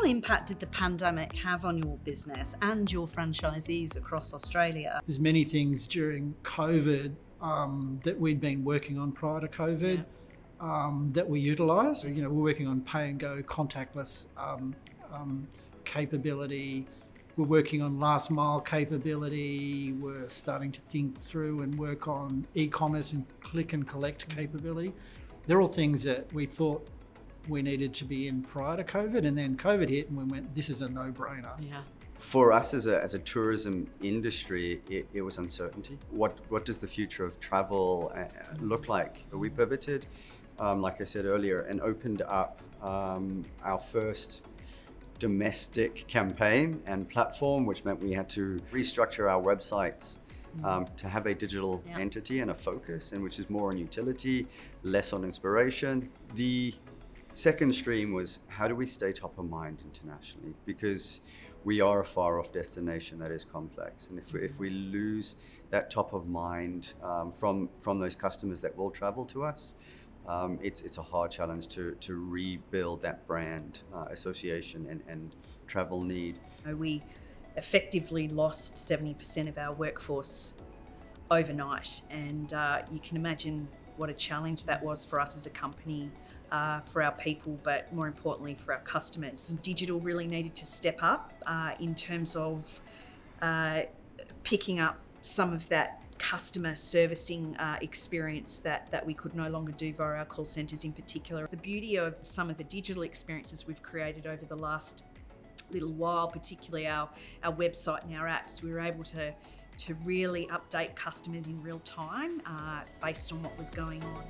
What impact did the pandemic have on your business and your franchisees across Australia? There's many things during COVID that we'd been working on prior to COVID that we utilised. We're working on pay and go contactless capability. We're working on last mile capability. We're starting to think through and work on e-commerce and click and collect capability. They're all things that we thought we needed to be in prior to COVID, and then COVID hit and we went, this is a no-brainer. Yeah. For us as a tourism industry, it was uncertainty. What does the future of travel look like? We pivoted, like I said earlier, and opened up our first domestic campaign and platform, which meant we had to restructure our websites to have a digital entity and a focus, and which is more on utility, less on inspiration. The second stream was, how do we stay top of mind internationally? Because we are a far off destination that is complex. And if we lose that top of mind from those customers that will travel to us, it's a hard challenge to rebuild that brand association and travel need. We effectively lost 70% of our workforce overnight, and you can imagine what a challenge that was for us as a company, for our people, but more importantly for our customers. Digital really needed to step up in terms of picking up some of that customer servicing experience that we could no longer do via our call centres in particular. The beauty of some of the digital experiences we've created over the last little while, particularly our website and our apps, we were able to really update customers in real time based on what was going on.